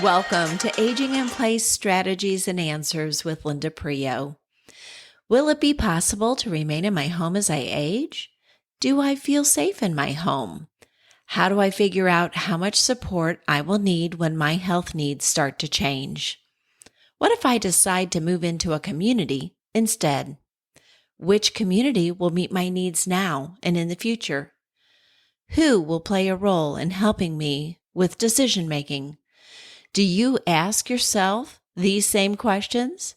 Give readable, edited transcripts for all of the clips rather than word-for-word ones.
Welcome to Aging in Place Strategies and Answers with Linda Prio. Will it be possible to remain in my home as I age? Do I feel safe in my home? How do I figure out how much support I will need when my health needs start to change? What if I decide to move into a community instead? Which community will meet my needs now and in the future? Who will play a role in helping me with decision making? Do you ask yourself these same questions?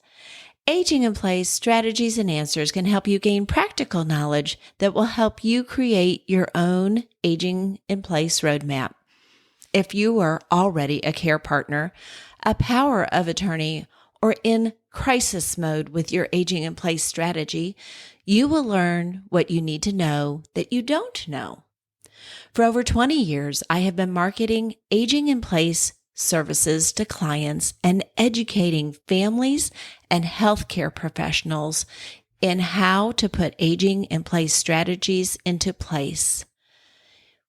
Aging in Place Strategies and Answers can help you gain practical knowledge that will help you create your own Aging in Place roadmap. If you are already a care partner, a power of attorney, or in crisis mode with your Aging in Place strategy, you will learn what you need to know that you don't know. For over 20 years, I have been marketing Aging in Place services to clients and educating families and healthcare professionals in how to put aging in place strategies into place.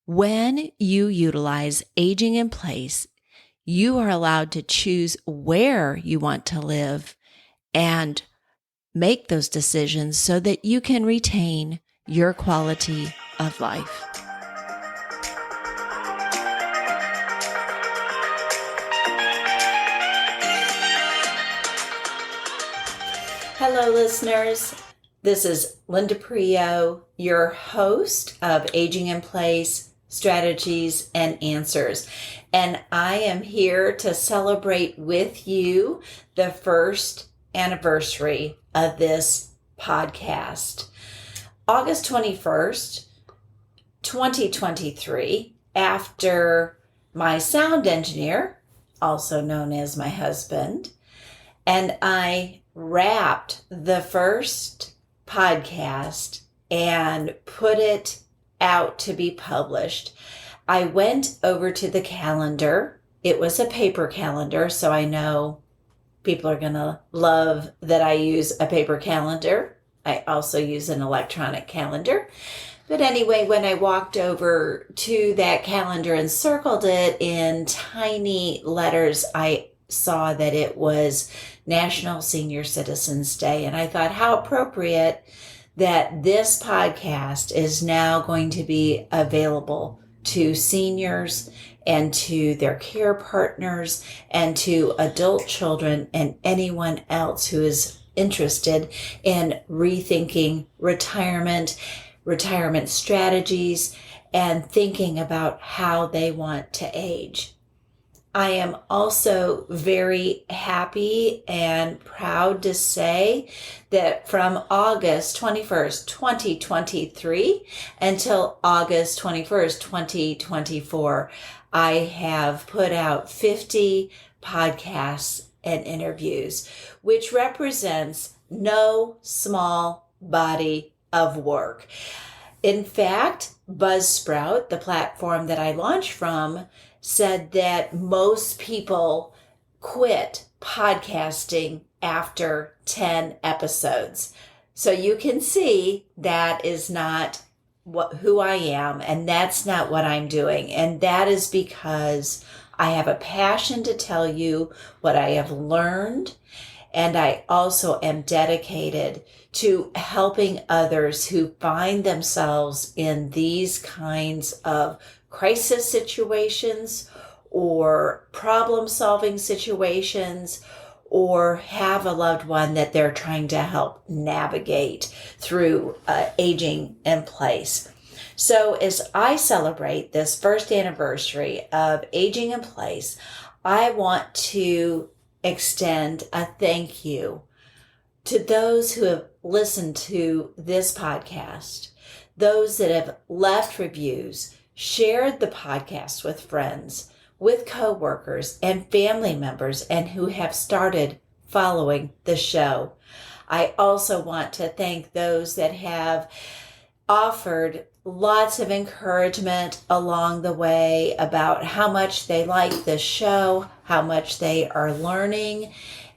When you utilize aging in place, you are allowed to choose where you want to live and make those decisions so that you can retain your quality of life. Hello, listeners. This is Linda Prio, your host of Aging in Place Strategies and Answers. And I am here to celebrate with you the first anniversary of this podcast. August 21st, 2023, after my sound engineer, also known as my husband, and I wrapped the first podcast and put it out to be published, I went over to the calendar. It was a paper calendar, so I know people are going to love that I use a paper calendar. I also use an electronic calendar. But anyway, when I walked over to that calendar and circled it in tiny letters, I saw that it was National Senior Citizens Day. And I thought, how appropriate that this podcast is now going to be available to seniors and to their care partners and to adult children and anyone else who is interested in rethinking retirement strategies, and thinking about how they want to age. I am also very happy and proud to say that from August 21st, 2023 until August 21st, 2024, I have put out 50 podcasts and interviews, which represents no small body of work. In fact, Buzzsprout, the platform that I launched from, said that most people quit podcasting after 10 episodes. So you can see that is not who I am, and that's not what I'm doing. And that is because I have a passion to tell you what I have learned, and I also am dedicated to helping others who find themselves in these kinds of crisis situations or problem-solving situations, or have a loved one that they're trying to help navigate through aging in place. So as I celebrate this first anniversary of Aging in Place, I want to extend a thank you to those who have listened to this podcast, those that have left reviews, shared the podcast with friends, with coworkers and family members, and who have started following the show. I also want to thank those that have offered lots of encouragement along the way about how much they like the show, how much they are learning,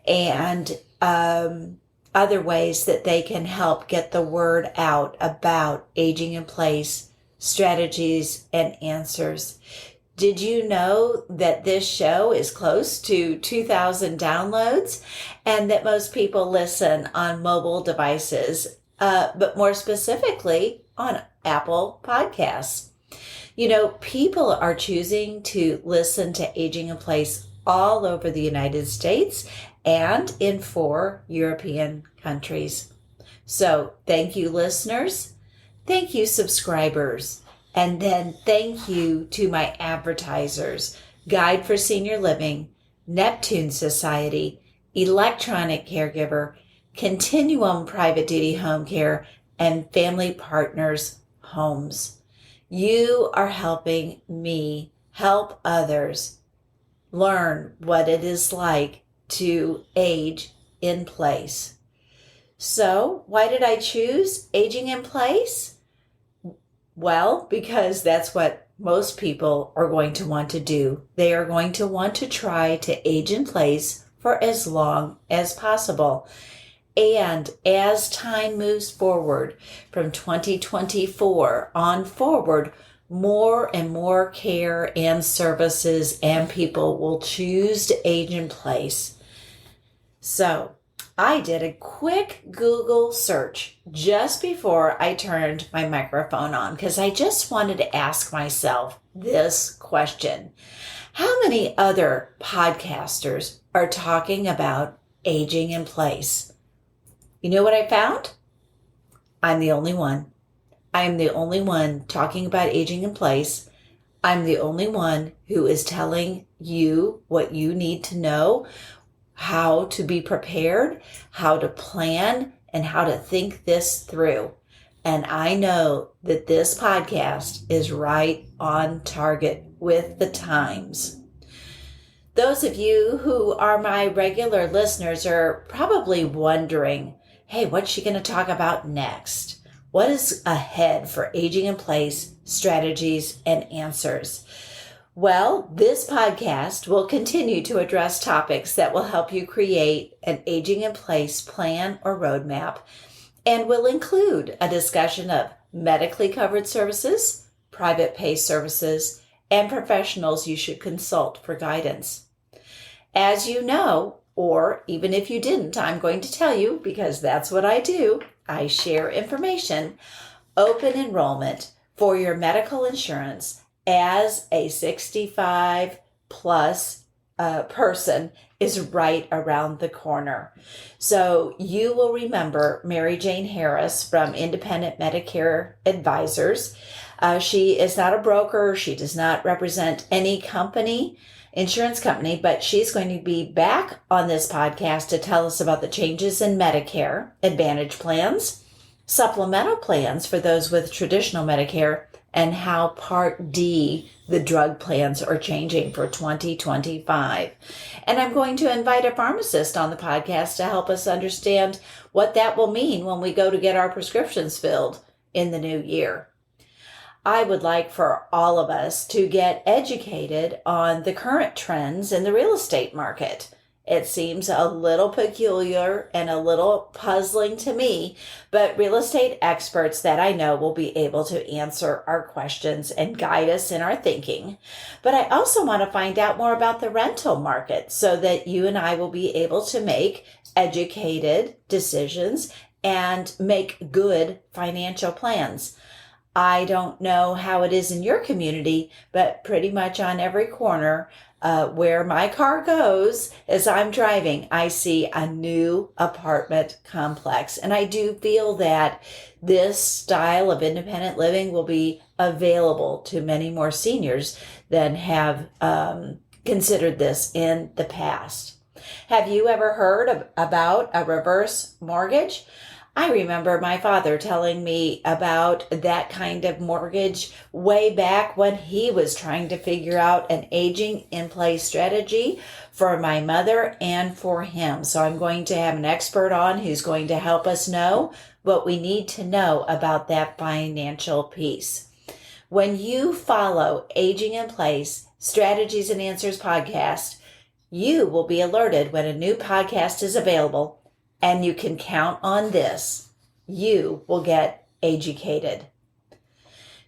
and other ways that they can help get the word out about aging in place strategies and answers. Did you know that this show is close to 2,000 downloads and that most people listen on mobile devices, but more specifically on Apple Podcasts? You know, people are choosing to listen to Aging in Place all over the United States and in 4 European countries. So thank you, listeners. Thank you, subscribers. And then thank you to my advertisers, Guide for Senior Living, Neptune Society, Electronic Caregiver, Continuum Private Duty Home Care, and Family Partners Homes. You are helping me help others learn what it is like to age in place. So, why did I choose Aging in Place? Well, because that's what most people are going to want to do. They are going to want to try to age in place for as long as possible. And as time moves forward from 2024 on forward, more and more care and services and people will choose to age in place. So, I did a quick Google search just before I turned my microphone on because I just wanted to ask myself this question. How many other podcasters are talking about aging in place? You know what I found? I'm the only one. I'm the only one talking about aging in place. I'm the only one who is telling you what you need to know, how to be prepared, how to plan, and how to think this through. And I know that this podcast is right on target with the times. Those of you who are my regular listeners are probably wondering, hey, what's she going to talk about next? What is ahead for Aging in Place strategies and answers? Well, this podcast will continue to address topics that will help you create an aging in place plan or roadmap and will include a discussion of medically covered services, private pay services, and professionals you should consult for guidance. As you know, or even if you didn't, I'm going to tell you because that's what I do. I share information. Open enrollment for your medical insurance as a 65 plus person is right around the corner. So you will remember Mary Jane Harris from Independent Medicare Advisors. She is not a broker. She does not represent any insurance company, but she's going to be back on this podcast to tell us about the changes in Medicare Advantage plans, supplemental plans for those with traditional Medicare, and how Part D, the drug plans, are changing for 2025. And I'm going to invite a pharmacist on the podcast to help us understand what that will mean when we go to get our prescriptions filled in the new year. I would like for all of us to get educated on the current trends in the real estate market. It seems a little peculiar and a little puzzling to me, but real estate experts that I know will be able to answer our questions and guide us in our thinking. But I also want to find out more about the rental market so that you and I will be able to make educated decisions and make good financial plans. I don't know how it is in your community, but pretty much on every corner where my car goes as I'm driving, I see a new apartment complex. And I do feel that this style of independent living will be available to many more seniors than have considered this in the past. Have you ever heard about a reverse mortgage? I remember my father telling me about that kind of mortgage way back when he was trying to figure out an aging in place strategy for my mother and for him. So I'm going to have an expert on who's going to help us know what we need to know about that financial piece. When you follow Aging in Place Strategies and Answers podcast, you will be alerted when a new podcast is available. And you can count on this. You will get educated.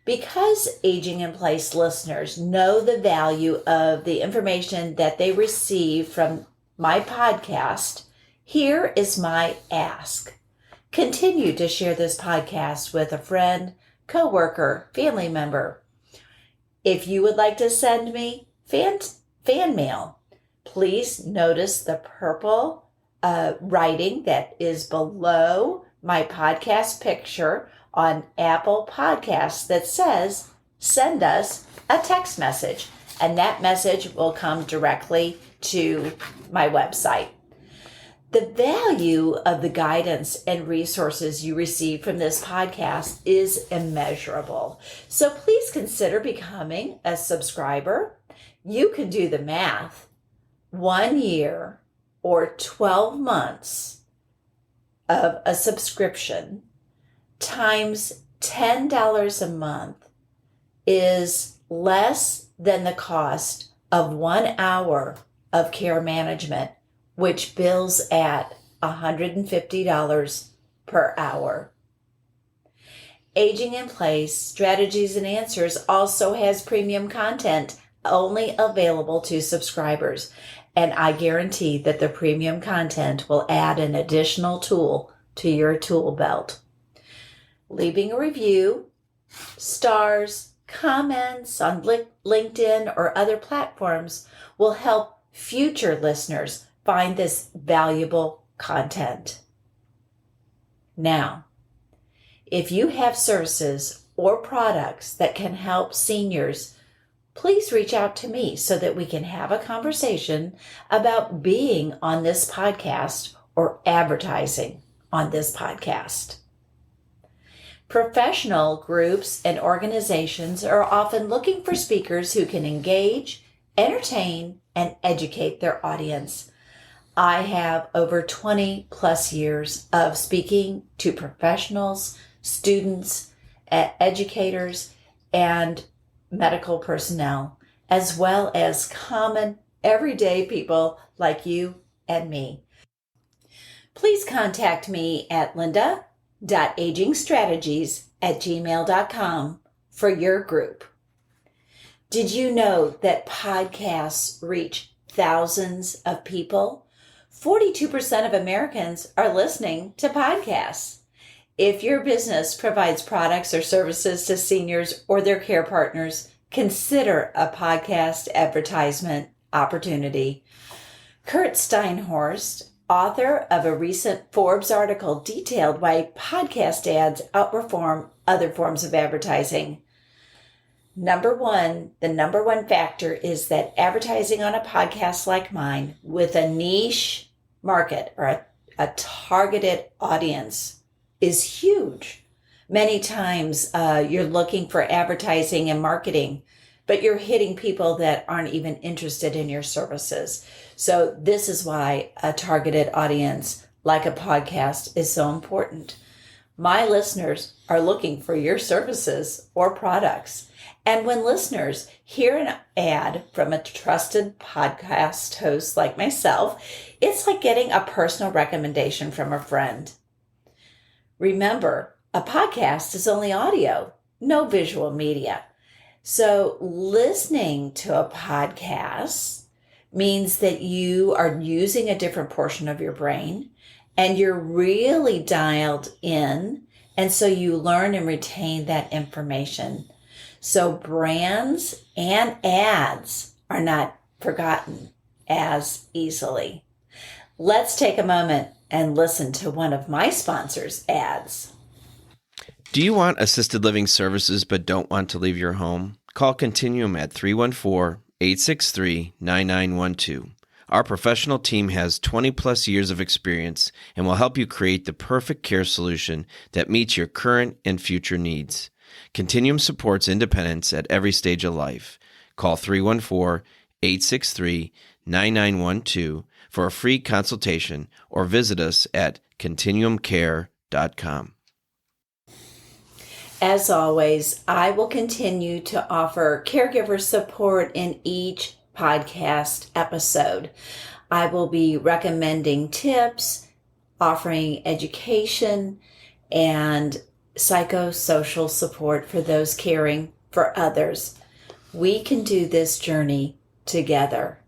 Because Aging in Place listeners know the value of the information that they receive from my podcast, here is my ask. Continue to share this podcast with a friend, coworker, family member. If you would like to send me fan mail, please notice the purple writing that is below my podcast picture on Apple Podcasts that says, send us a text message. And that message will come directly to my website. The value of the guidance and resources you receive from this podcast is immeasurable. So please consider becoming a subscriber. You can do the math. 1 year or 12 months of a subscription times $10 a month is less than the cost of 1 hour of care management, which bills at $150 per hour. Aging in Place Strategies and Answers also has premium content only available to subscribers, and I guarantee that the premium content will add an additional tool to your tool belt. Leaving a review, stars, comments on LinkedIn or other platforms will help future listeners find this valuable content. Now, if you have services or products that can help seniors, please reach out to me so that we can have a conversation about being on this podcast or advertising on this podcast. Professional groups and organizations are often looking for speakers who can engage, entertain, and educate their audience. I have over 20 plus years of speaking to professionals, students, educators, and medical personnel, as well as common everyday people like you and me. Please contact me at linda.agingstrategies@gmail.com for your group. Did you know that podcasts reach thousands of people? 42% of Americans are listening to podcasts. If your business provides products or services to seniors or their care partners, consider a podcast advertisement opportunity. Kurt Steinhorst, author of a recent Forbes article, detailed why podcast ads outperform other forms of advertising. The number one factor is that advertising on a podcast like mine with a niche market or a targeted audience is huge. Many times you're looking for advertising and marketing, but you're hitting people that aren't even interested in your services. So this is why a targeted audience like a podcast is so important. My listeners are looking for your services or products. And when listeners hear an ad from a trusted podcast host like myself, it's like getting a personal recommendation from a friend. Remember, a podcast is only audio, no visual media. So listening to a podcast means that you are using a different portion of your brain and you're really dialed in. And so you learn and retain that information. So brands and ads are not forgotten as easily. Let's take a moment and listen to one of my sponsors' ads. Do you want assisted living services but don't want to leave your home? Call Continuum at 314-863-9912. Our professional team has 20 plus years of experience and will help you create the perfect care solution that meets your current and future needs. Continuum supports independence at every stage of life. Call 314-863-9912 for a free consultation or visit us at continuumcare.com. As always, I will continue to offer caregiver support in each podcast episode. I will be recommending tips, offering education, and psychosocial support for those caring for others. We can do this journey together.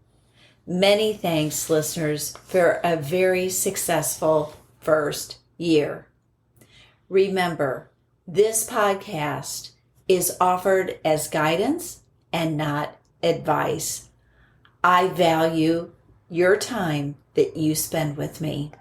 Many thanks, listeners, for a very successful first year. Remember, this podcast is offered as guidance and not advice. I value your time that you spend with me.